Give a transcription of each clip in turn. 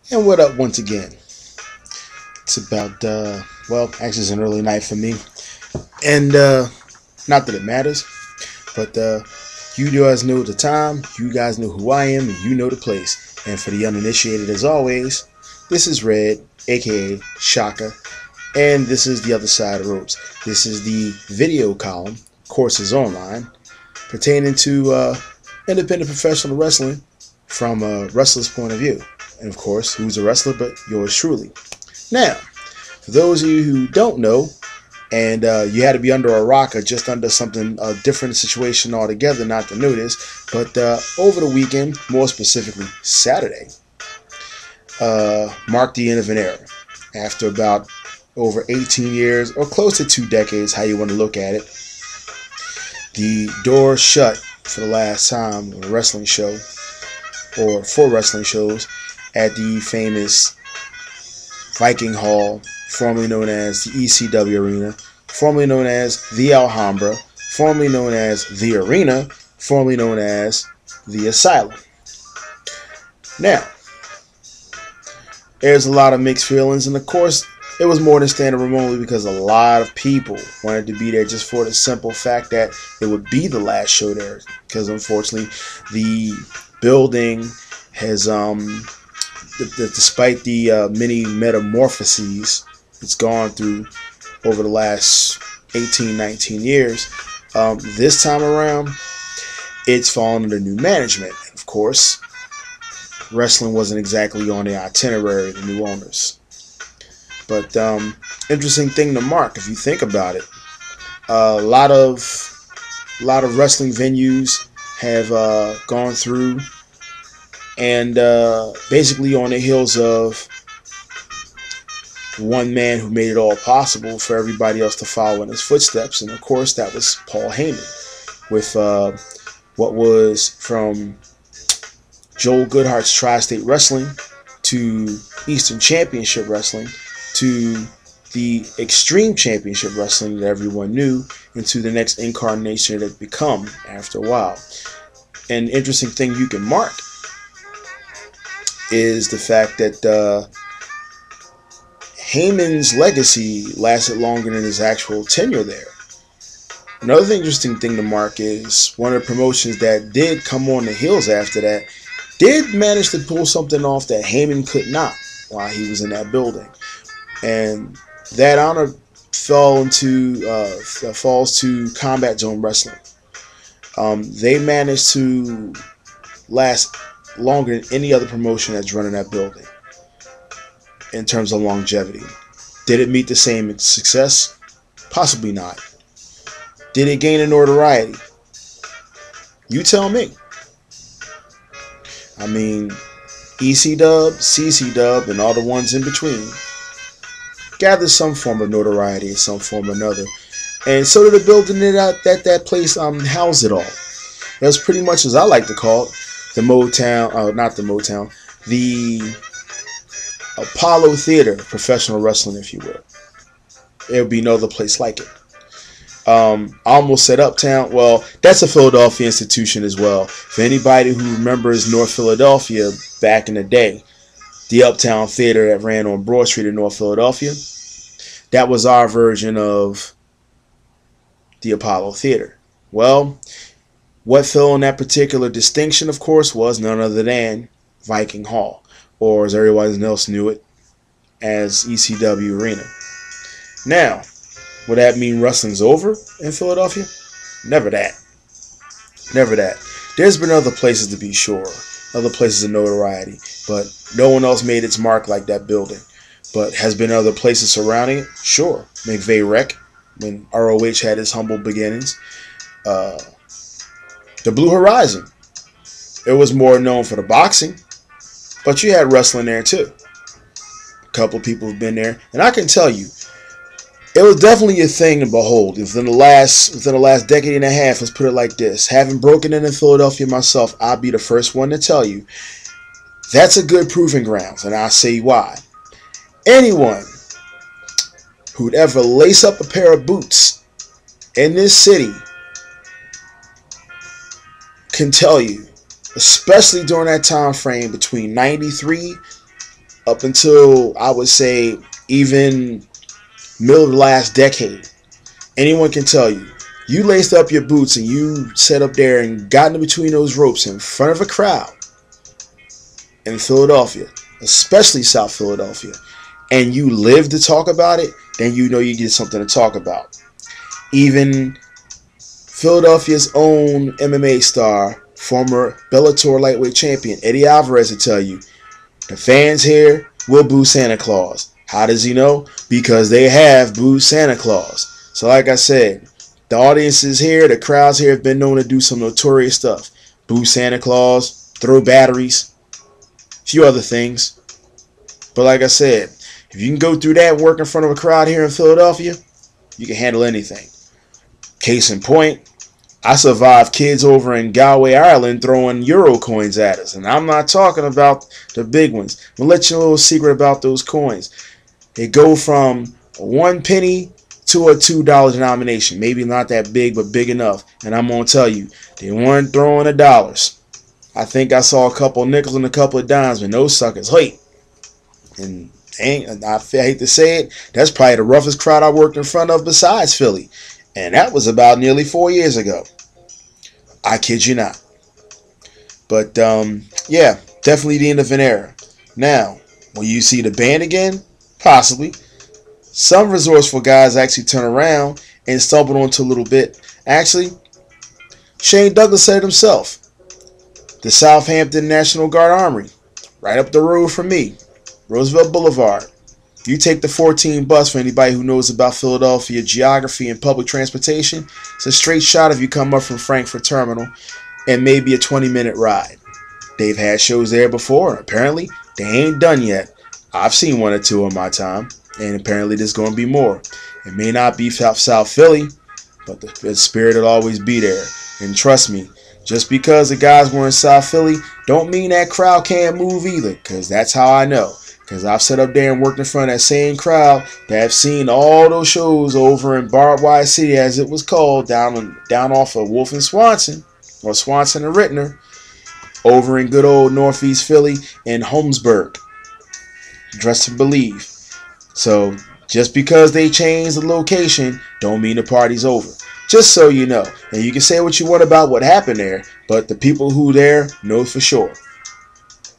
And what up once again? It's about, well, actually it's an early night for me. And not that it matters, but you guys know the time, you guys know who I am, and you know the place. And for the uninitiated, as always, this is Red, aka Shaka, and this is The Other Side of Ropes. This is the video column, courses online, pertaining to independent professional wrestling from a wrestler's point of view. And of course, who's a wrestler but yours truly. Now, for those of you who don't know, and you had to be under a rock or just under something, a different situation altogether not to know this, but over the weekend, more specifically Saturday, marked the end of an era. After about over 18 years, or close to 2 decades, how you want to look at it, the door shut for the last time on a wrestling show, or for wrestling shows, at the famous Viking Hall, formerly known as the ECW Arena, formerly known as the Alhambra, formerly known as the Arena, formerly known as the Asylum. Now, there's a lot of mixed feelings, and of course, it was more than standing room only because a lot of people wanted to be there just for the simple fact that it would be the last show there. Because unfortunately, the building has, despite the many metamorphoses it's gone through over the last 18, 19 years, this time around, it's fallen under new management. Of course, wrestling wasn't exactly on the itinerary of the new owners. But interesting thing to mark if you think about it. A lot of wrestling venues have gone through, and basically on the heels of one man who made it all possible for everybody else to follow in his footsteps, and of course that was Paul Heyman, with what was from Joel Goodhart's Tri-State Wrestling to Eastern Championship Wrestling to the Extreme Championship Wrestling that everyone knew, and to the next incarnation it had become after a while. An interesting thing you can mark is the fact that Heyman's legacy lasted longer than his actual tenure there. Another interesting thing to mark is one of the promotions that did come on the heels after that did manage to pull something off that Heyman could not while he was in that building. And that honor falls to Combat Zone Wrestling. They managed to last longer than any other promotion that's running that building in terms of longevity. Did it meet the same success? Possibly not. Did it gain a notoriety? You tell me. I mean, ECW, CCW, and all the ones in between gathered some form of notoriety in some form or another. And so did the building that place housed it all. It was pretty much, as I like to call it, the Motown, not the Motown, the Apollo Theater of professional wrestling, if you will. There would be no other place like it. I almost said Uptown. Well, that's a Philadelphia institution as well. For anybody who remembers North Philadelphia back in the day, the Uptown Theater that ran on Broad Street in North Philadelphia, that was our version of the Apollo Theater. Well, what fell in that particular distinction, of course, was none other than Viking Hall, or as everyone else knew it, as ECW Arena. Now, would that mean wrestling's over in Philadelphia? Never that. Never that. There's been other places to be sure, other places of notoriety, but no one else made its mark like that building. But has been other places surrounding it? Sure. McVeigh Rec, when ROH had its humble beginnings. The Blue Horizon. It was more known for the boxing, but you had wrestling there too. A couple of people have been there, and I can tell you, it was definitely a thing to behold. Within the last decade and a half, let's put it like this. Having broken in Philadelphia myself, I'll be the first one to tell you that's a good proving grounds, and I'll say why. Anyone who'd ever lace up a pair of boots in this city can tell you, especially during that time frame between 93 up until I would say even middle of the last decade. Anyone can tell you. You laced up your boots and you sat up there and got in between those ropes in front of a crowd in Philadelphia, especially South Philadelphia, and you live to talk about it, then you know you get something to talk about. Even Philadelphia's own MMA star, former Bellator lightweight champion Eddie Alvarez will tell you, the fans here will boo Santa Claus. How does he know? Because they have booed Santa Claus. So like I said, the audiences here, the crowds here have been known to do some notorious stuff. Boo Santa Claus, throw batteries, a few other things. But like I said, if you can go through that and work in front of a crowd here in Philadelphia, you can handle anything. Case in point, I survived kids over in Galway, Ireland throwing Euro coins at us. And I'm not talking about the big ones. I'm going to let you know a little secret about those coins. They go from a 1 penny to a $2 denomination. Maybe not that big, but big enough. And I'm going to tell you, they weren't throwing the dollars. I think I saw a couple of nickels and a couple of dimes, but those suckers, wait. And I hate to say it, that's probably the roughest crowd I worked in front of besides Philly. And that was about nearly 4 years ago. I kid you not. But, yeah, definitely the end of an era. Now, will you see the band again? Possibly. Some resourceful guys actually turn around and stumbled onto a little bit. Actually, Shane Douglas said it himself. The Southampton National Guard Armory, right up the road from me, Roosevelt Boulevard. You take the 14 bus for anybody who knows about Philadelphia geography and public transportation. It's a straight shot if you come up from Frankfurt Terminal and maybe a 20-minute ride. They've had shows there before. Apparently, they ain't done yet. I've seen one or two in my time, and apparently there's going to be more. It may not be South Philly, but the spirit will always be there. And trust me, just because the guys were in South Philly don't mean that crowd can't move either, because that's how I know. Because I've sat up there and worked in front of that same crowd that have seen all those shows over in Barbed Wire City, as it was called, down off of Wolf and Swanson, or Swanson and Rittner, over in good old Northeast Philly in Holmesburg. Dress to believe. So just because they changed the location don't mean the party's over. Just so you know. And you can say what you want about what happened there, but the people who there know for sure.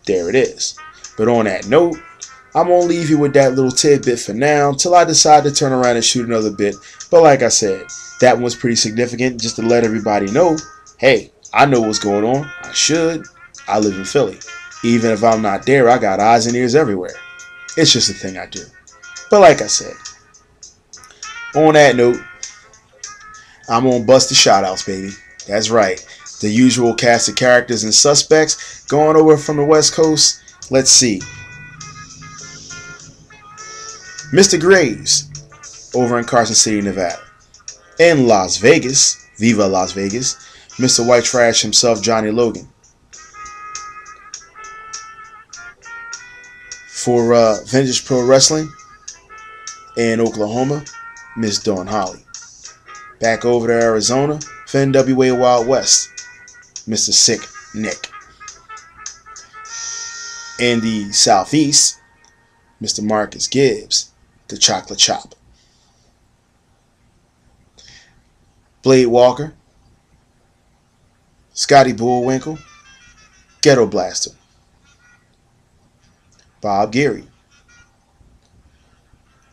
There it is. But on that note, I'm going to leave you with that little tidbit for now until I decide to turn around and shoot another bit. But like I said, that one was pretty significant just to let everybody know, hey, I know what's going on. I should. I live in Philly. Even if I'm not there, I got eyes and ears everywhere. It's just a thing I do. But like I said, on that note, I'm going to bust the shout-outs, baby. That's right. The usual cast of characters and suspects going over from the West Coast. Let's see. Mr. Graves over in Carson City, Nevada. In Las Vegas, Viva Las Vegas, Mr. White Trash himself, Johnny Logan. For Vintage Pro Wrestling in Oklahoma, Miss Dawn Holly. Back over to Arizona for NWA Wild West, Mr. Sick Nick. In the Southeast, Mr. Marcus Gibbs, the Chocolate Chop. Blade Walker, Scotty Bullwinkle, Ghetto Blaster. Bob Geary,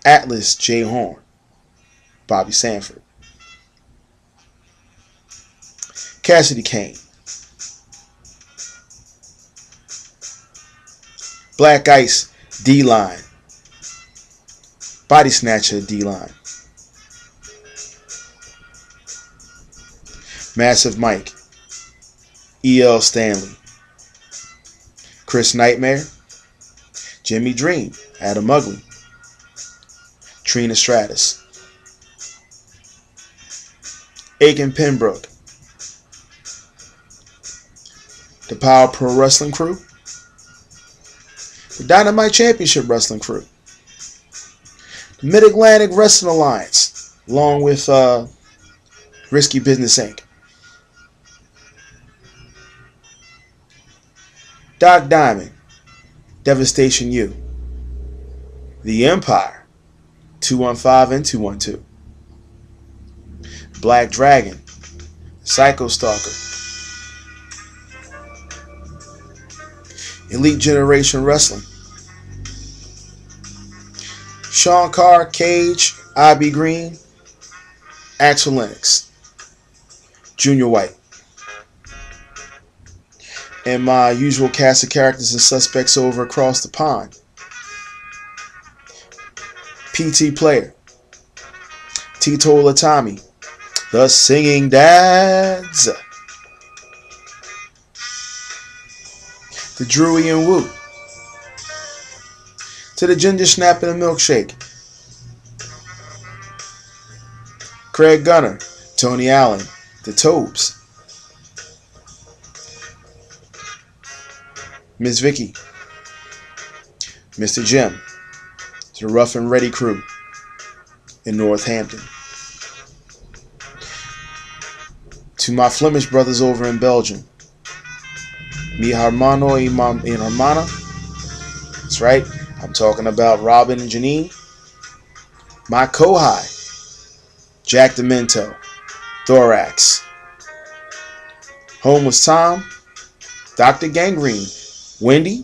Atlas J. Horn, Bobby Sanford. Cassidy Kane, Black Ice D-Line, Body Snatcher D-Line, Massive Mike, E.L. Stanley, Chris Nightmare, Jimmy Dream, Adam Ugly, Trina Stratus, Aiken Pembroke, the Power Pro Wrestling Crew, the Dynamite Championship Wrestling Crew, the Mid-Atlantic Wrestling Alliance, along with Risky Business Inc., Doc Diamond, Devastation U, The Empire, 215 and 212. Black Dragon, Psycho Stalker. Elite Generation Wrestling. Sean Carr, Cage, I.B. Green, Axel Lennox, Junior White. And my usual cast of characters and suspects over across the pond. PT Player, Tito Latami, The Singing Dads, The Drewy and Woo, To the Ginger Snap and the Milkshake, Craig Gunner, Tony Allen, The Tobes, Miss Vicky, Mr. Jim, to the Rough and Ready crew in Northampton, to my Flemish brothers over in Belgium, mi hermano y hermana. That's right, I'm talking about Robin and Janine. My Kohai, Jack Demento, Thorax, Homeless Tom, Dr. Gangrene, Wendy,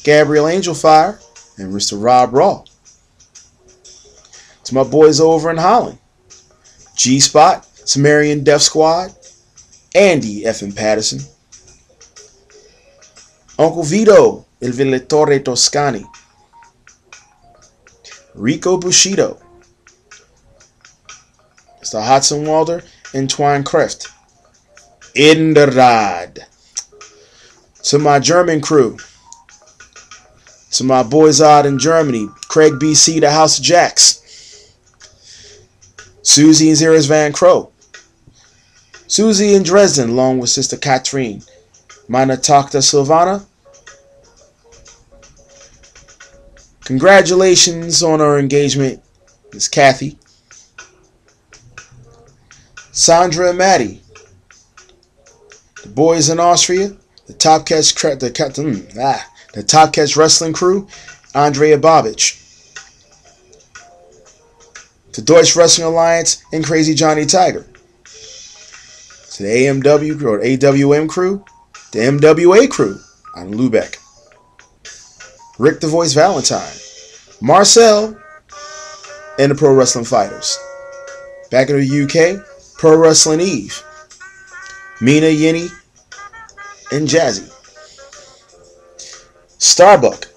Gabriel Angelfire, and Mr. Rob Raw. To my boys over in Holland, G-Spot, Sumerian Death Squad, Andy effing Patterson, Uncle Vito, Il Villatore Toscani, Rico Bushido, Mr. Hudson Walder, and Twine Kreft, In der Rad. To my German crew, to my boys out in Germany, Craig BC, the House of Jacks, Susie and Zeros Van Crow, Susie in Dresden, along with Sister Katrine, Mina Takta Silvana. Congratulations on our engagement, Miss Kathy. Sandra and Maddie, the boys in Austria, the Top Catch Wrestling crew, Andrea Bobic, the Deutsche Wrestling Alliance, and Crazy Johnny Tiger, to the AMW or AWM crew, the MWA crew out in Lubeck, Rick the Voice Valentine, Marcel, and the Pro Wrestling Fighters. Back in the UK, Pro Wrestling Eve, Mina, Yinny, and Jazzy. Starbuck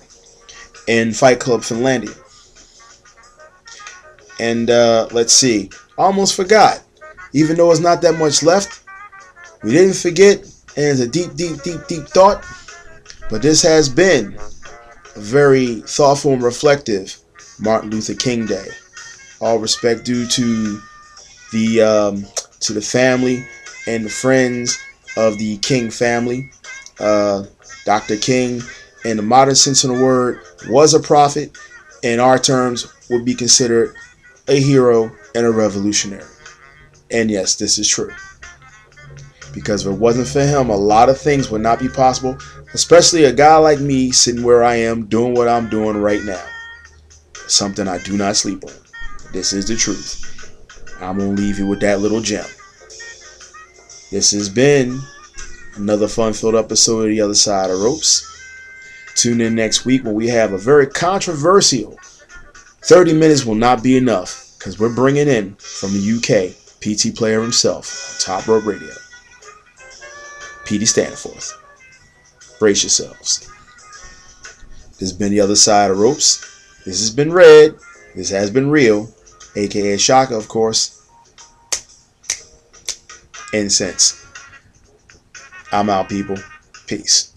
in Fight Club Finlandia. And let's see, almost forgot. Even though it's not that much left, we didn't forget, and it's a deep thought. But this has been a very thoughtful and reflective Martin Luther King Day. All respect due to the family and the friends of the King family. Dr. King, in the modern sense of the word, was a prophet. In our terms, would be considered a hero and a revolutionary. And yes, this is true. Because if it wasn't for him, a lot of things would not be possible. Especially a guy like me sitting where I am, doing what I'm doing right now. Something I do not sleep on. This is the truth. I'm going to leave you with that little gem. This has been another fun-filled episode of The Other Side of Ropes. Tune in next week when we have a very controversial 30 minutes will not be enough, because we're bringing in from the UK PT Player himself on Top Rope Radio. Petey Stanforth. Brace yourselves. This has been The Other Side of Ropes. This has been Red. This has been Real, aka Shaka, of course. Incense. I'm out, people. Peace.